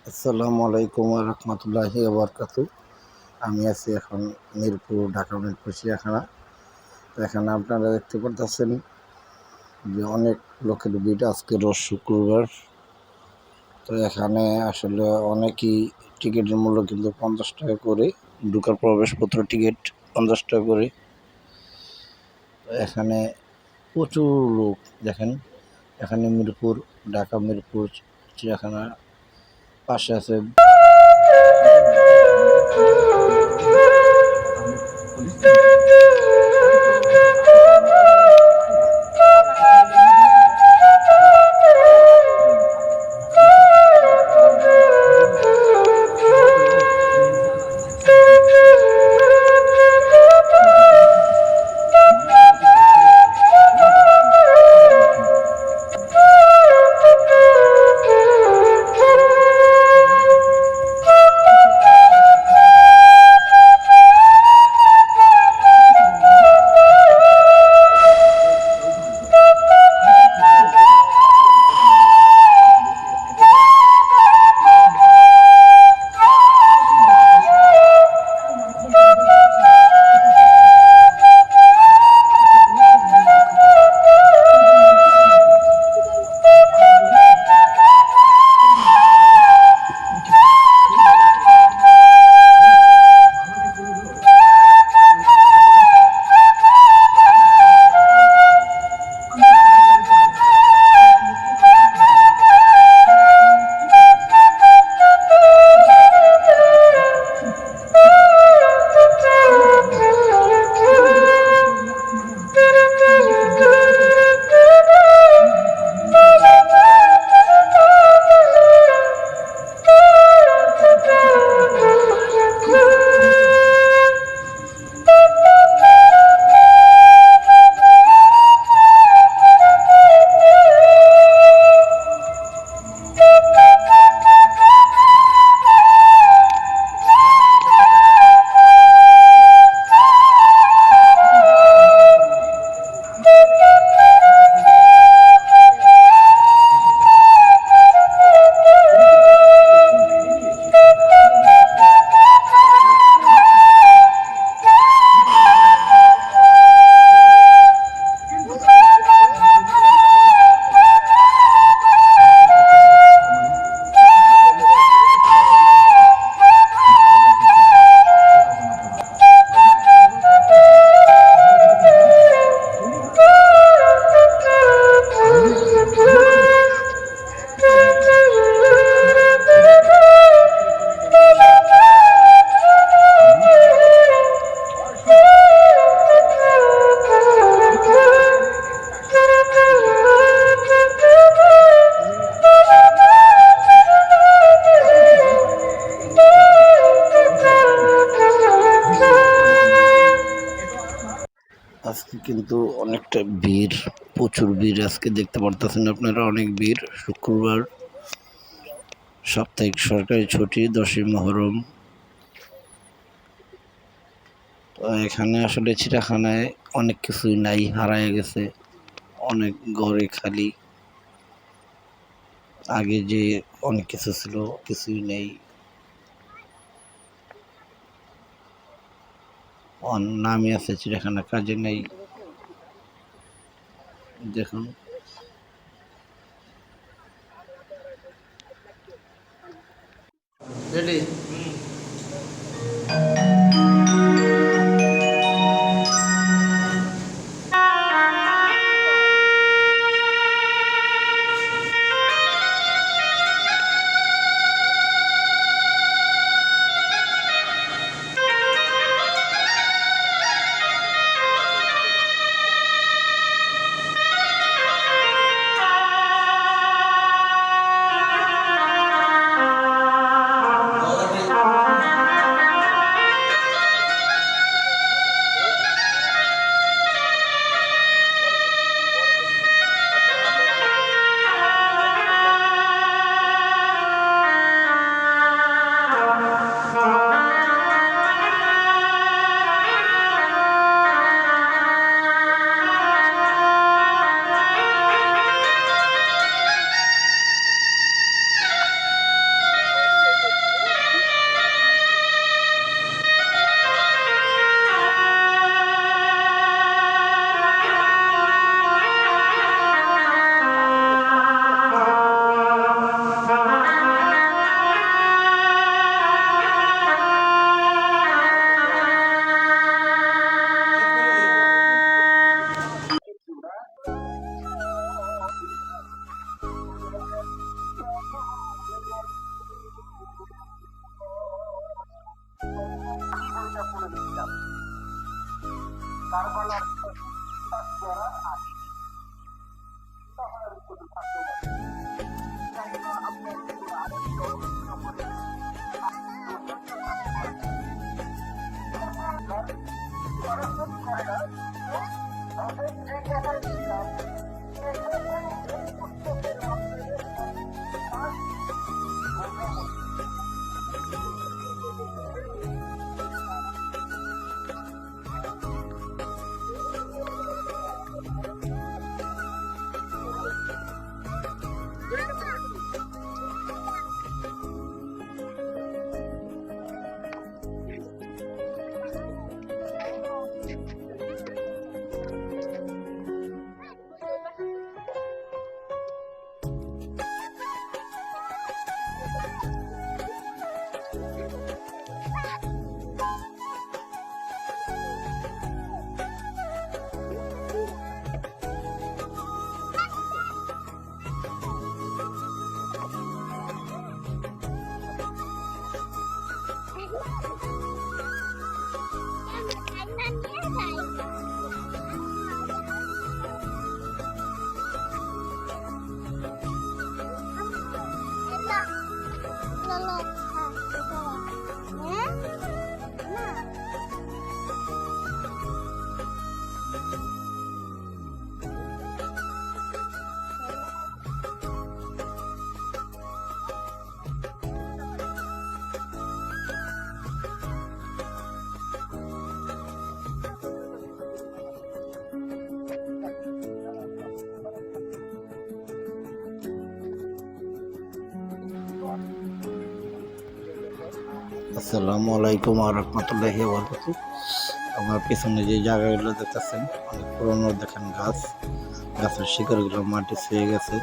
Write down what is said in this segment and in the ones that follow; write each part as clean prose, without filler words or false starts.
আসসালামু আলাইকুম রহমতুল্লাহি বারকাতু। আমি আছি এখন মিরপুর, ঢাকা মিরপুর চিড়িয়াখানা। তো এখানে আপনারা দেখতে পারতেছেন যে অনেক লোকের ভিড়। আজকে রোজ শুক্রবার। তো এখানে আসলে অনেকই টিকিটের মূল্য কিন্তু 50 টাকা করে, ঢুকার প্রবেশপত্র টিকিট 50 টাকা করে। তো এখানে প্রচুর লোক দেখেন। এখানে মিরপুর, ঢাকা মিরপুর চিড়িয়াখানা পাশে আছে। আজকে কিন্তু অনেকটা ভিড়, প্রচুর ভিড় আজকে দেখতে পারতেছেন আপনারা। অনেক ভিড়, শুক্রবার, সাপ্তাহিক সরকারি ছুটি, 10ই মহরম। তো এখানে আসলে চিড়িয়াখানায় অনেক কিছুই নাই, হারায় গেছে। অনেক ঘরে খালি। আগে যে অনেক কিছু ছিল, কিছুই নেই। নামই আছে চিড়িয়াখানা, কাজে নেই। দেখুন, রেডি। আসসালামু আলাইকুম ওয়া রাহমাতুল্লাহি ওয়া বারাকাতুহু। আমার পিছনে যে জায়গাগুলো দেখতেছেন অনেক পুরনো দেখেন গাছের শিকড়গুলো মাটি ছুঁয়ে গেছে।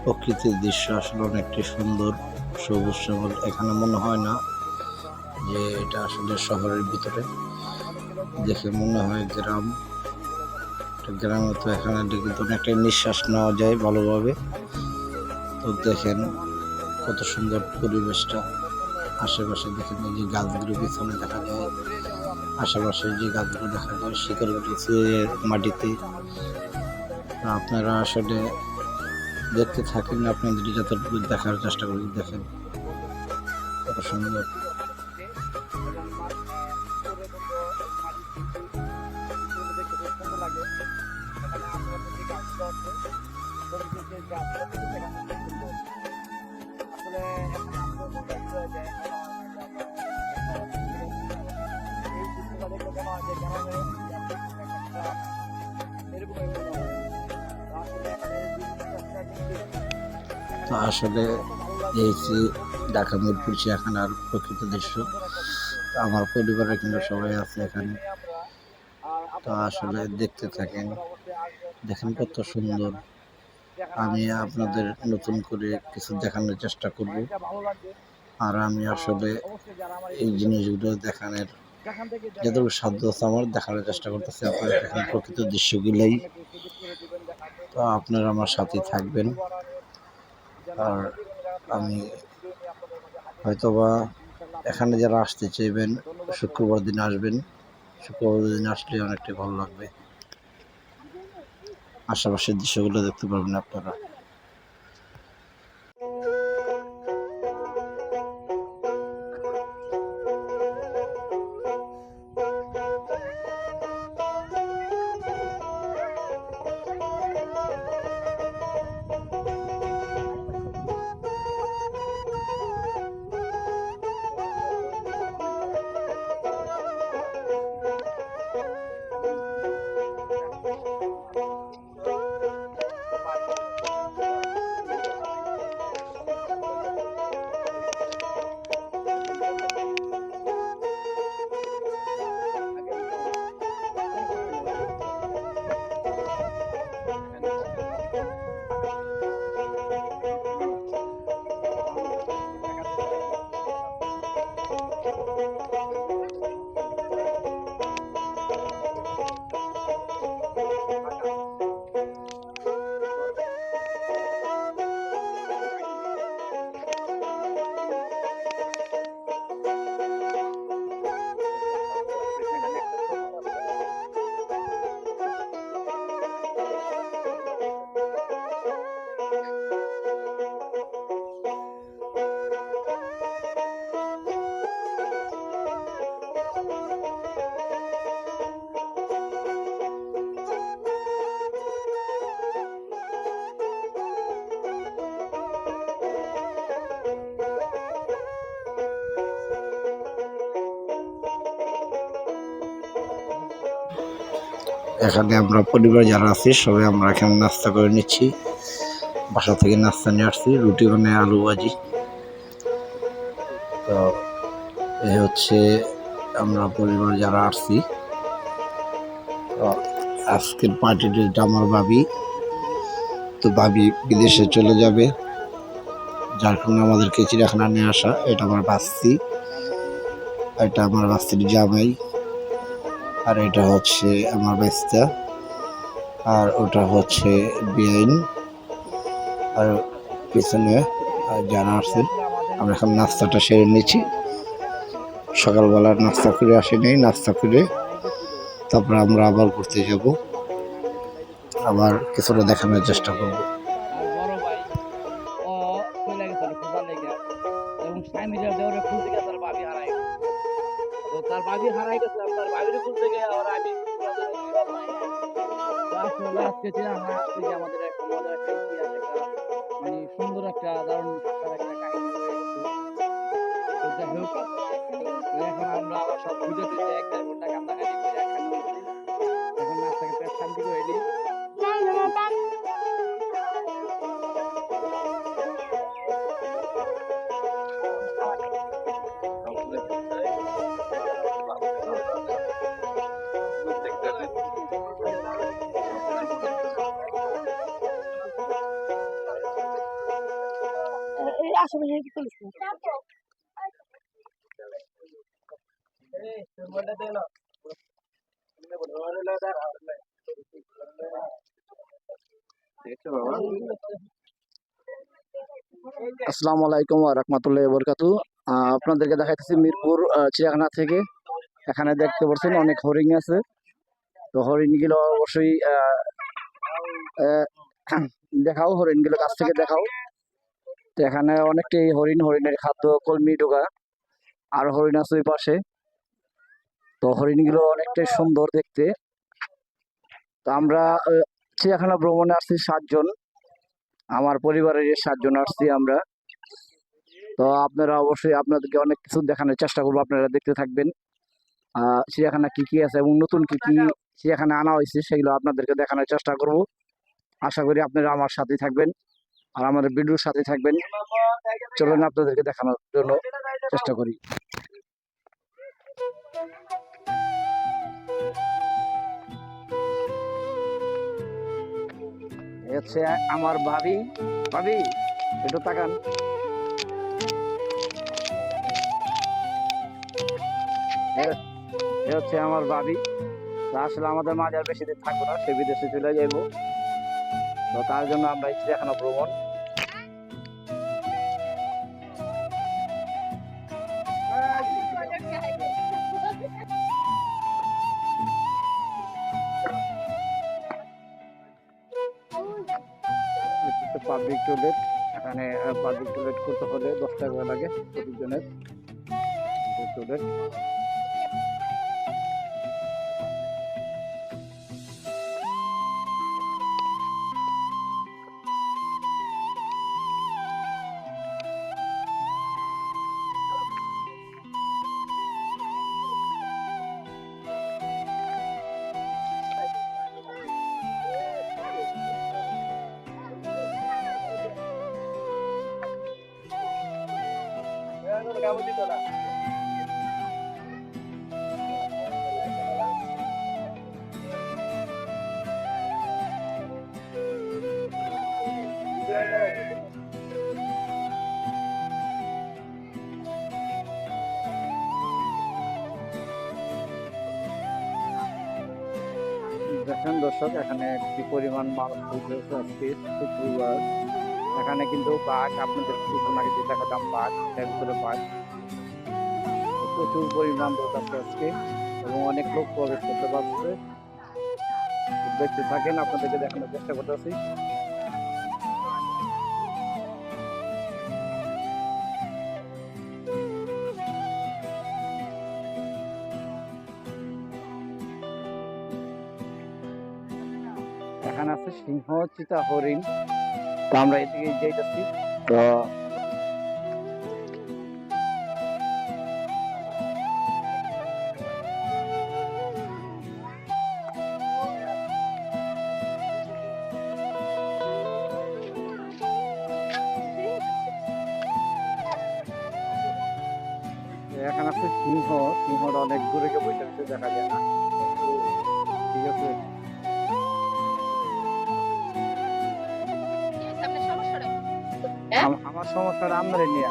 প্রকৃতির দৃশ্য আসলে অনেকটি সুন্দর, সবুজ শ্যামল। এখানে মনে হয় না যে এটা আসলে শহরের ভিতরে, দেখে মনে হয় গ্রাম। গ্রামে তো এখানে কিন্তু অনেকটা নিঃশ্বাস নেওয়া যায় ভালোভাবে। তো দেখেন কত সুন্দর পরিবেশটা। আশেপাশে দেখেন এই যে গাছগুলো পিছনে দেখা যায়, আশেপাশে যে গাছগুলো দেখা যায় শিকড়গুলো ছুঁয়ে মাটিতে। আপনারা আসলে দেখতে থাকেন, আপনাদের যতটুকু দেখার চেষ্টা করি। দেখেন কত সুন্দর। তো আসলে এই যে ঢাকা মিরপুর চিড়িয়াখানার প্রকৃত দৃশ্য। আমার পরিবারের কিন্তু সবাই আছে এখানে। তো আসলে দেখতে থাকেন, দেখেন কত সুন্দর। আমি আপনাদের নতুন করে কিছু দেখানোর চেষ্টা করব। আর আমি আসলে এই জিনিসগুলো দেখানোর যতটুকু সাধ্য আছে আমার দেখানোর চেষ্টা করতেছি। আপনারা দেখেন প্রকৃত দৃশ্যগুলোই। তো আপনারা আমার সাথে থাকবেন। আর আমি হয়তোবা এখানে যারা আসতে চাইবেন শুক্রবার দিন আসবেন। শুক্রবার দিন আসলে অনেকটা ভালো লাগবে। আশেপাশের দৃশ্যগুলো দেখতে পারবেন আপনারা। এখানে আমরা পরিবার যারা আছি সবাই আমরা এখানে নাস্তা করে নিচ্ছি। বাসা থেকে নাস্তা নিয়ে আসছি, রুটি বানায় আলু ভাজি। তো এই হচ্ছে আমরা পরিবার যারা আসছি। তো আজকের পার্টিটা আমার ভাবি, তো ভাবি বিদেশে চলে যাবে, যার কারণে আমাদেরকে চিড়িয়াখানা নিয়ে আসা। এটা আমার বাস্তি, এটা আমার বাস্তির জামাই, আর এটা হচ্ছে আমার বেস্তা, আর ওটা হচ্ছে বেআইন, আর পিছনে যারা আসছেন। আমরা এখন নাস্তাটা সেরে নিচ্ছি। সকালবেলার নাস্তা করে আসি নাই, নাস্তা করে তারপরে আমরা আবার ঘুরতে যাব, আবার কিছুটা দেখানোর চেষ্টা করব। তার ভাবি হারাই গেছে, তার ভাবির খুঁজতে গিয়ে আবার আমি আজকে চিড়িয়াখানা আসছে যে আমাদের একটা মজার একটা ইতিহাস, একটা মানে সুন্দর একটা দারুণ একটা কাহিনী যাই হোক। এখন আমরা আবার সব বুঝে টুঝে 1-1.5 ঘন্টা কান্দাকাটি করে এখানে এখন নাস্তাকে পেট শান্তি করে দিই। আশেপাশে কি করিস? আসসালামু আলাইকুম ওয়া রাহমাতুল্লাহি ওয়া বারাকাতুহু। আপনাদেরকে দেখাইতেছি মিরপুর চিড়িয়াখানা থেকে। এখানে দেখতে পাচ্ছেন অনেক হরিণ আছে। তো হরিণগুলো অবশ্যই দেখাও, হরিণগুলো কাছ থেকে দেখাও। তো এখানে অনেকটাই হরিণের খাদ্য কলমি ডোগা, আর হরিণ আছে ওই পাশে। তো হরিণগুলো অনেকটাই সুন্দর দেখতে। তো আমরা চিড়িয়াখানা ভ্রমণে আসছি 7 জন, আমার পরিবারের 7 জন আসছি আমরা। তো আপনারা অবশ্যই আপনাদেরকে অনেক কিছু দেখানোর চেষ্টা করবো, আপনারা দেখতে থাকবেন। চিড়িয়াখানা কি কি আছে এবং নতুন কি কি চিড়িয়াখানা আনা হয়েছে সেগুলো আপনাদেরকে দেখানোর চেষ্টা করব। আশা করি আপনারা আমার সাথে থাকবেন আর আমাদের ভিডিওর সাথে থাকবেন। চলুন আপনাদেরকে দেখানোর জন্য চেষ্টা করি। হচ্ছে আমার ভাবি। ভাবি একটু তাকান। এ হচ্ছে আমার ভাবি। আসলে আমাদের মাঝে আর বেশি দিন থাকবো না, সে বিদেশে চলে যাইব। তো তার জন্য আমরা চিড়িয়াখানা ভ্রমণ। পাবলিক টয়লেট, এখানে পাবলিক টয়লেট করতে হলে 10 টাকা লাগে প্রতিজনের টয়লেট। দেখেন দর্শক, এখানে কি পরিমাণ মানুষ হয়েছে আজকে শুক্রবার। এখানে কিন্তু বাঘ, আপনাদের কিছুক্ষণ আগে যে দেখাতাম বাঘ, এর ভিতরে বাঘ প্রচুর পরিমাণ লোক আছে আজকে এবং অনেক লোক প্রবেশ করতে পারছে। দেখতে থাকেন, আপনাদেরকে দেখানোর চেষ্টা করতেছি। এখানে আছে সিংহ, চিতা, হরিণ। তো আমরা এদিকে যাইতেছি। তো এখানে আছে সিংহ, সিংহটা অনেক দূরে গিয়ে বসে আছে, দেখা যায় না। ঠিক আছে, আমার সমস্যাটা আপনারে নিয়ে,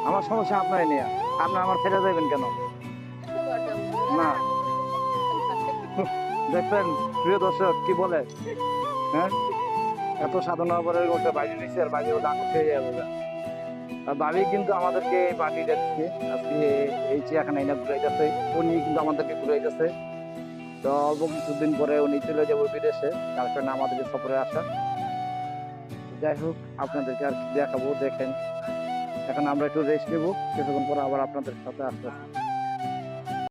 আমার সমস্যা আপনারে নিয়ে, আপনি আমার ছেড়ে যাবেন কেন? না, দেখবেন প্রিয় দর্শক কি বলে, হ্যাঁ, এত সাধনা করে ওটা বাইরে নিচ্ছে আর বাইরে ওটা আঁকড় খেয়ে যাবে। আর ভাবি কিন্তু আমাদেরকে পার্টিটা দিচ্ছে আজকে, এই চিড়িয়াখানা এনে ঘুরাইতেছে, উনি কিন্তু আমাদেরকে ঘুরাইতেছে। তো অল্প কিছুদিন পরে উনি চলে যাবো বিদেশে, তার কারণে আমাদেরকে সফরে আসা। যাই হোক, আপনাদেরকে আর কি দেখাবো, দেখেন। এখন আমরা একটু রেস্ট নেবো, কিছুক্ষণ পরে আবার আপনাদের সাথে আসতে